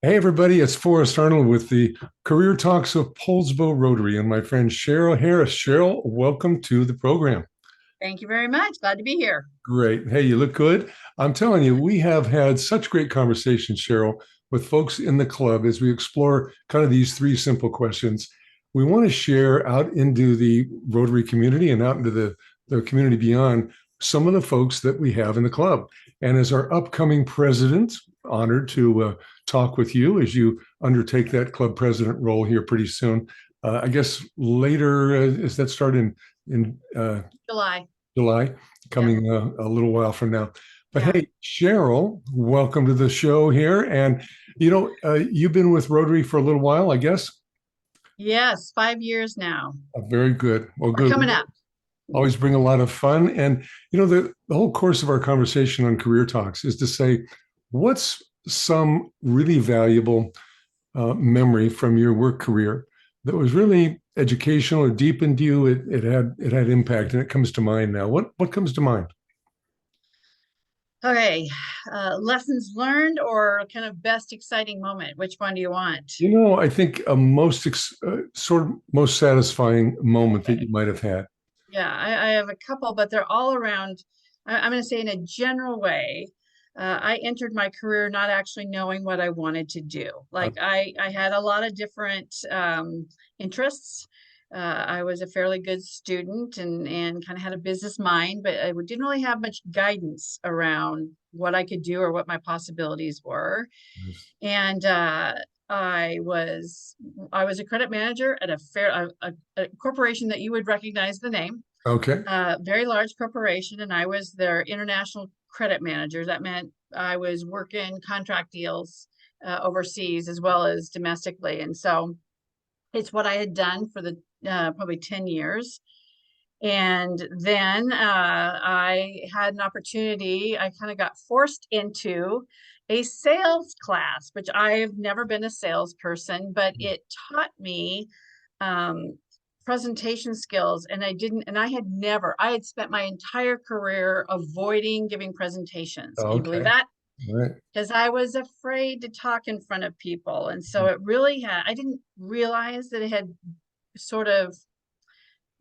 Hey, everybody, it's Forrest Arnold with the Career Talks of Poulsbo Rotary and my friend Cheryl Harris. Cheryl, welcome to the program. Thank you very much. Glad to be here. Great. Hey, you look good. I'm telling you, we have had such great conversations, Cheryl, with folks in the club as we explore kind of these three simple questions. We want to share out into the Rotary community and out into the community beyond some of the folks that we have in the club. And as our upcoming president, honored to talk with you as you undertake that club president role here pretty soon. I guess later, is that start in July. July, Yep. coming a little while from now. But Yeah. hey, Cheryl, welcome to the show here. And you've been with Rotary for a little while, I guess. Yes, 5 years now. Very good. Well, We're good. coming up. Always bring a lot of fun. And the whole course of our conversation on Career Talks is to say, what's some really valuable memory from your work career that was really educational or deepened you? It had impact, and it comes to mind now. What comes to mind? Okay. Lessons learned or kind of best exciting moment? Which one do you want? I think a sort of most satisfying moment that Okay. you might have had. Yeah, I have a couple, but they're all around. I'm going to say in a general way. I entered my career not actually knowing what I wanted to do. Uh, Like I had a lot of different interests. I was a fairly good student and kind of had a business mind, but I didn't really have much guidance around what I could do or what my possibilities were. And I was I was a credit manager at a corporation that you would recognize the name, okay. very large corporation, and I was their international credit manager. That meant I was working contract deals overseas as well as domestically, and so it's what I had done for the probably 10 years. And then I had an opportunity. I kind of got forced into a sales class, which I've never been a salesperson, but it taught me um, presentation skills. And I had never, I had spent my entire career avoiding giving presentations. Can you believe Okay. that? All right. Because I was afraid to talk in front of people. And so it really had, I didn't realize that it had sort of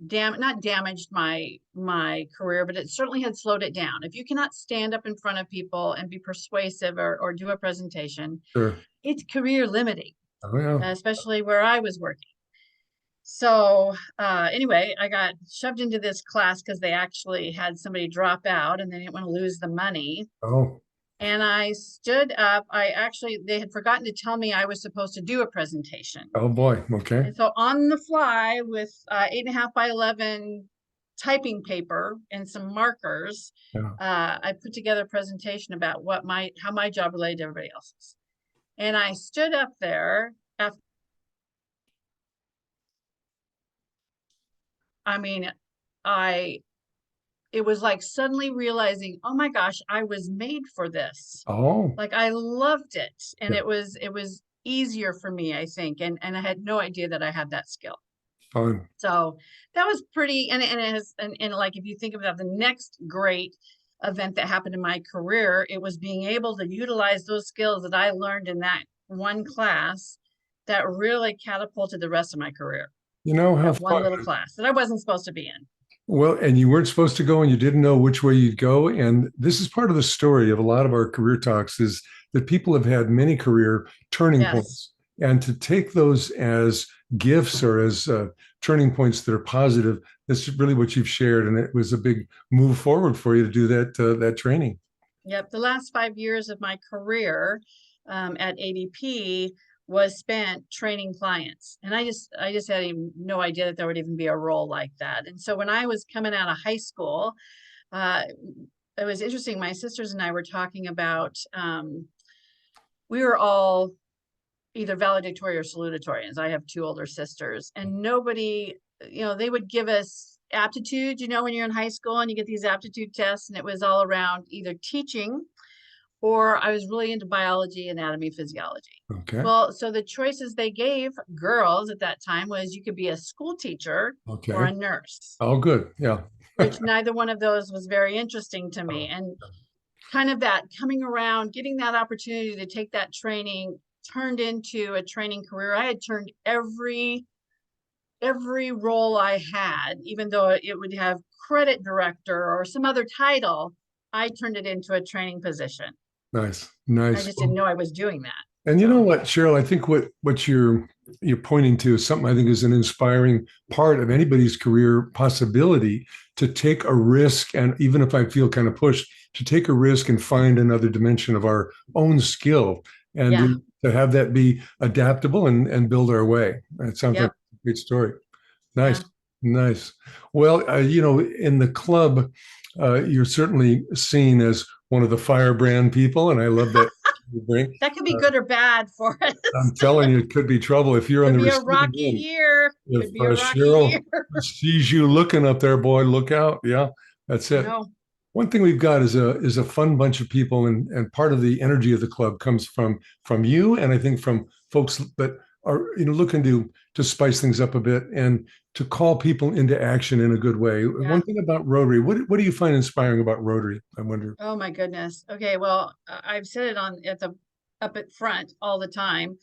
not damaged my career, but it certainly had slowed it down. If you cannot stand up in front of people and be persuasive or do a presentation, Sure. it's career limiting, Oh yeah. especially where I was working. So anyway, I got shoved into this class because they actually had somebody drop out and they didn't want to lose the money. Oh. And I stood up. They had forgotten to tell me I was supposed to do a presentation. Oh boy. Okay. And so on the fly with 8.5 by 11 typing paper and some markers, Yeah. I put together a presentation about how my job related to everybody else's. And I stood up there after, I mean, I it was like suddenly realizing, oh my gosh, I was made for this. Oh. Like I loved it. And Yeah. it was easier for me, I think. And I had no idea that I had that skill. Fun. So that was pretty, and it has, and like if you think about the next great event that happened in my career, it was being able to utilize those skills that I learned in that one class that really catapulted the rest of my career. How That one fun. little class that I wasn't supposed to be in. Well, and you weren't supposed to go and you didn't know which way you'd go. And this is part of the story of a lot of our career talks is that people have had many career turning Yes. points. And to take those as gifts or as turning points that are positive, that's really what you've shared. And it was a big move forward for you to do that training. Yep. The last 5 years of my career at ADP was spent training clients. And I just had no idea that there would even be a role like that. And so when I was coming out of high school, uh, it was interesting. My sisters and I were talking about, we were all either valedictory or salutatorians. I have two older sisters, and nobody, they would give us aptitude, when you're in high school and you get these aptitude tests, and it was all around either teaching or I was really into biology, anatomy, physiology. Okay. Well, so the choices they gave girls at that time was you could be a school teacher or Okay. a nurse, Oh, good. Yeah. which neither one of those was very interesting to me. And kind of that coming around, getting that opportunity to take that training turned into a training career. I had turned every role I had, even though it would have credit director or some other title, I turned it into a training position. Nice, I nice. just didn't know I was doing that. And you know So what, Cheryl, I think what you're pointing to is something I think is an inspiring part of anybody's career possibility to take a risk. And even if I feel kind of pushed, to take a risk and find another dimension of our own skill and yeah, to have that be adaptable and build our way. It sounds like yep, a great story. yeah. Nice, nice. Well, in the club, you're certainly seen as one of the firebrand people, and I love that you bring. That could be Uh, good or bad for us. I'm telling you, it could be trouble if you're on Could the be a receiving rocky end. year. If Could be a rocky Cheryl year. sees you looking up there, boy, look out. Yeah, that's I it. know. One thing we've got is a fun bunch of people, and part of the energy of the club comes from you, and I think from folks that are looking to spice things up a bit and to call people into action in a good way. Yeah. One thing about Rotary, what do you find inspiring about Rotary? I wonder. Oh my goodness. Okay. Well, I've said it on at the up at front all the time.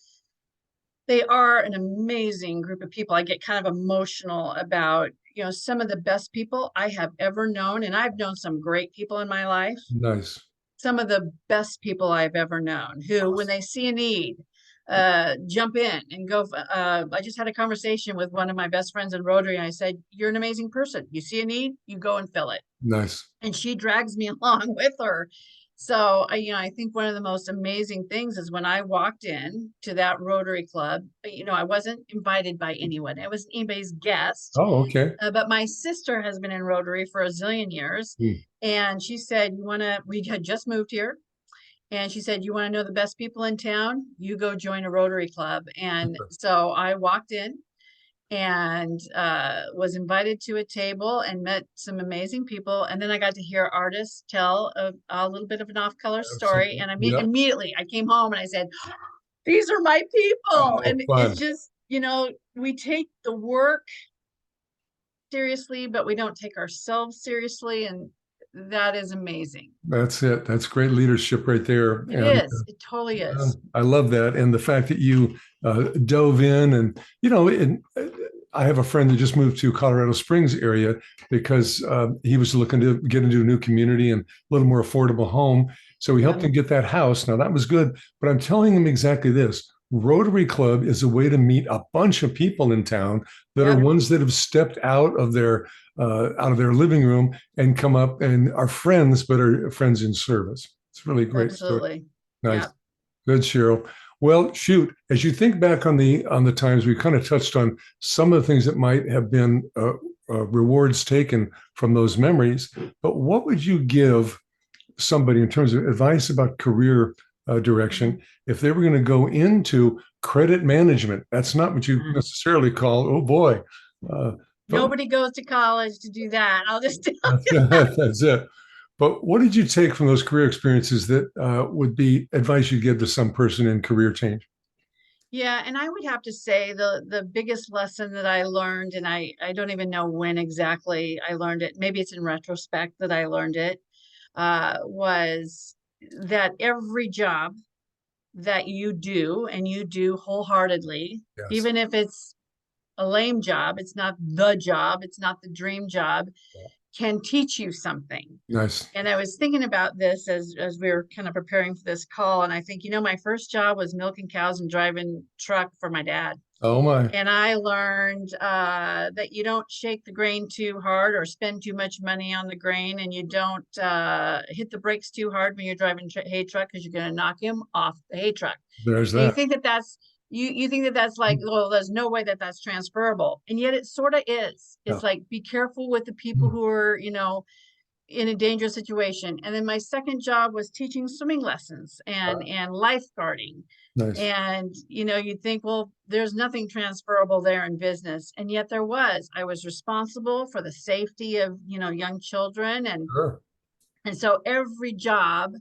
They are an amazing group of people. I get kind of emotional about, some of the best people I have ever known. And I've known some great people in my life. Nice. Some of the best people I've ever known who, when they see a need, jump in and go. I just had a conversation with one of my best friends in Rotary. And I said, "You're an amazing person. You see a need, you go and fill it." Nice. And she drags me along with her. So I think one of the most amazing things is when I walked in to that Rotary Club, I wasn't invited by anyone. It wasn't anybody's guest. Oh, okay. But my sister has been in Rotary for a zillion years. Hmm. And she said, we had just moved here. And she said, "You want to know the best people in town? You go join a Rotary Club." And so I walked in and was invited to a table and met some amazing people. And then I got to hear artists tell a little bit of an off-color story. Absolutely. And Yep. immediately I came home and I said, "These are my people." Oh, And it's fun. just, we take the work seriously, but we don't take ourselves seriously. And that is amazing. That's it. That's great leadership right there. It And is. It totally is. I love that. And the fact that you dove in and, I have a friend that just moved to Colorado Springs area because he was looking to get into a new community and a little more affordable home. So we helped Yeah. him get that house. Now that was good, but I'm telling him exactly this. Rotary Club is a way to meet a bunch of people in town that are Yep. ones that have stepped out of their living room and come up and are friends, but are friends in service. It's really a great story. Absolutely. Nice. Yeah. Good, Cheryl. Well, shoot, as you think back on the times, we kind of touched on some of the things that might have been rewards taken from those memories. But what would you give somebody in terms of advice about career direction if they were going to go into credit management? That's not what you necessarily call, oh boy. Uh, but Nobody goes to college to do that. I'll just tell that's, you. that's it. But what did you take from those career experiences that would be advice you'd give to some person in career change? Yeah, and I would have to say the biggest lesson that I learned, and I don't even know when exactly I learned it. Maybe it's in retrospect that I learned it, was that every job that you do and you do wholeheartedly, Yes. even if it's a lame job, it's not the job, it's not the dream job, can teach you something. Nice. And I was thinking about this as we were kind of preparing for this call. And I think, my first job was milking cows and driving truck for my dad. Oh my. And I learned that you don't shake the grain too hard or spend too much money on the grain, and you don't hit the brakes too hard when you're driving hay truck because you're going to knock him off the hay truck. There's And you that. think that that's you think that that's like, well, there's no way that that's transferable, and yet it sort of is. Yeah. It's like, be careful with the people who are, in a dangerous situation. And then my second job was teaching swimming lessons and lifeguarding. Nice. And you'd think, well, there's nothing transferable there in business, and yet there was. I was responsible for the safety of young children, Sure. and so every job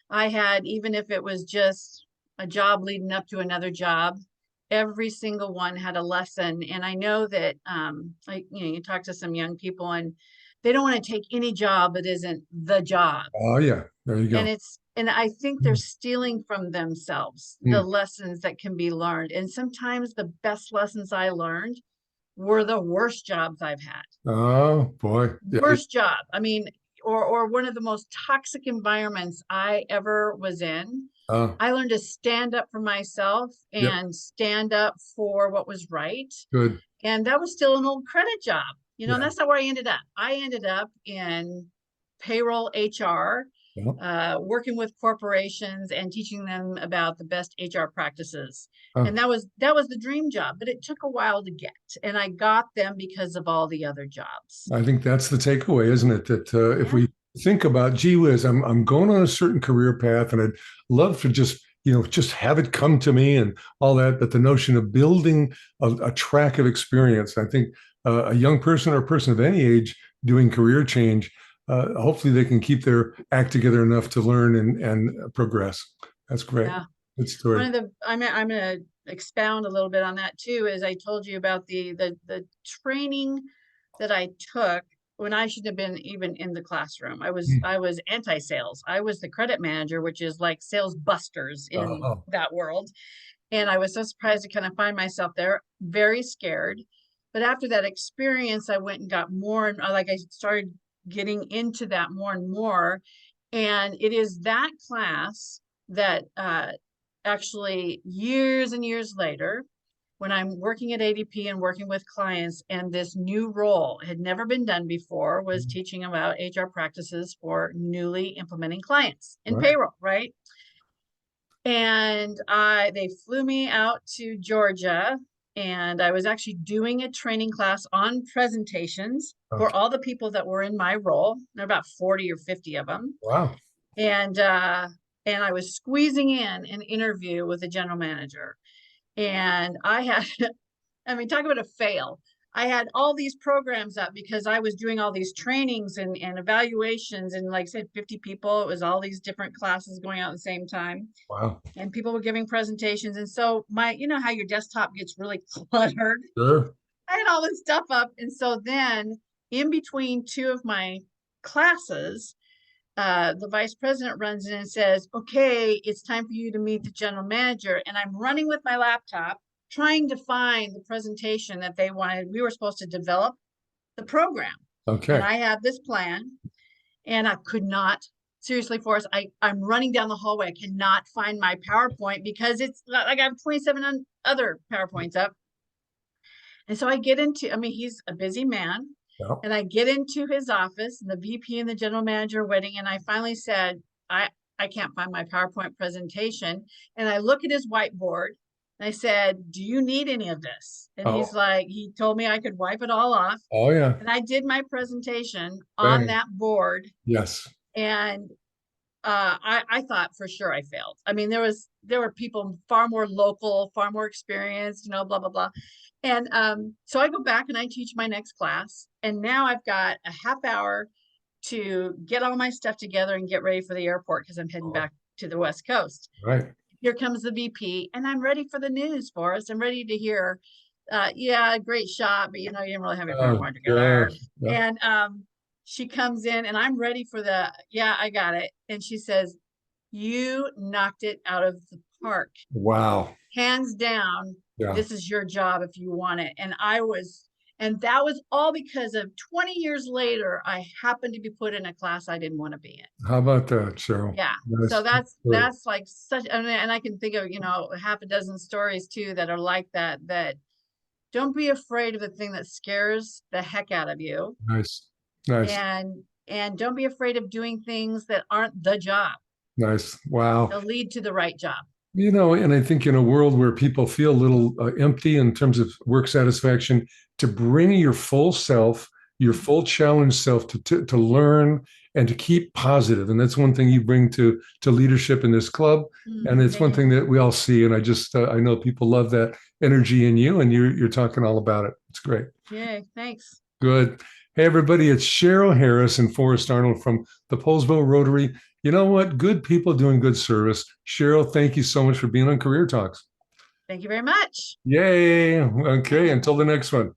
I had, even if it was just a job leading up to another job, every single one had a lesson. And I know that you talk to some young people and they don't want to take any job that isn't the job. Oh yeah. There you And go. And I think they're stealing from themselves the Mm. lessons that can be learned. And sometimes the best lessons I learned were the worst jobs I've had. Oh boy. Yeah. Worst job. I mean, or one of the most toxic environments I ever was in. Oh, I learned to stand up for myself yep. and stand up for what was right. Good. And that was still an old credit job. And Yeah. that's not where I ended up. I ended up in payroll HR, Yeah. working with corporations and teaching them about the best HR practices. Oh, And that was the dream job, but it took a while to get. And I got them because of all the other jobs. I think that's the takeaway, isn't it? That if Yeah. we think about, gee whiz, I'm going on a certain career path, and I'd love to just have it come to me and all that. But the notion of building a track of experience, I think a young person or a person of any age doing career change, hopefully they can keep their act together enough to learn and progress. That's great. Yeah. Good story. I'm going to expound a little bit on that too, as I told you about the training that I took when I shouldn't have been even in the classroom. Mm. I was anti-sales. I was the credit manager, which is like sales busters in Oh, that world. And I was so surprised to kind of find myself there, very scared. But after that experience, I went and got more, and like I started getting into that more and more. And it is that class that actually years and years later, when I'm working at ADP and working with clients, and this new role had never been done before, was teaching about HR practices for newly implementing clients in right. payroll, right? And they flew me out to Georgia, and I was actually doing a training class on presentations for Okay. all the people that were in my role. There are about 40 or 50 of them. Wow. And and I was squeezing in an interview with the general manager. And I had, I mean, talk about a fail. I had all these programs up because I was doing all these trainings and evaluations, and like I said, 50 people. It was all these different classes going out at the same time, Wow. and people were giving presentations. And so you know how your desktop gets really cluttered. Sure. I had all this stuff up. And so then in between two of my classes, the vice president runs in and says, okay, it's time for you to meet the general manager. And I'm running with my laptop, trying to find the presentation that they wanted. We were supposed to develop the program. And Okay. I had this plan, and I could not. Seriously, Forrest, I'm running down the hallway. I cannot find my PowerPoint because it's like I have 27 other PowerPoints up. And so I get into, I mean, he's a busy man. Yeah. And I get into his office, and the VP and the general manager are waiting. And I finally said, I can't find my PowerPoint presentation. And I look at his whiteboard and I said, do you need any of this? And he's Oh. like, he told me I could wipe it all off. Oh yeah. And I did my presentation on Bang. that board. Yes. And I thought for sure I failed. I mean, there were people far more local, far more experienced, blah, blah, blah. And so I go back and I teach my next class. And now I've got a half hour to get all my stuff together and get ready for the airport because I'm heading Oh, back to the West Coast. right. Here comes the VP, and I'm ready for the news, Forrest. I'm ready to hear, yeah, great shot, but you didn't really have your Oh PowerPoint together. gosh. Yeah. And she comes in, and I'm ready for yeah, I got it. And she says, you knocked it out of the park. Wow. Hands down, Yeah. this is your job if you want it. And that was all because of 20 years later, I happened to be put in a class I didn't want to be in. How about that, Cheryl? Yeah. So that's like such, and I can think of, half a dozen stories too that are like that, that don't be afraid of the thing that scares the heck out of you. Nice. Nice. And don't be afraid of doing things that aren't the job. Nice. Wow. They'll lead to the right job. And I think in a world where people feel a little empty in terms of work satisfaction, to bring your full self, your full challenge self to learn and to keep positive. And that's one thing you bring to leadership in this club. And it's one thing that we all see. And I know people love that energy in you, and you're talking all about it. It's great. Yay, thanks. Good. Hey, everybody, it's Cheryl Harris and Forrest Arnold from the Poulsbo Rotary. You know what? Good people doing good service. Cheryl, thank you so much for being on Career Talks. Thank you very much. Yay. Okay, until the next one.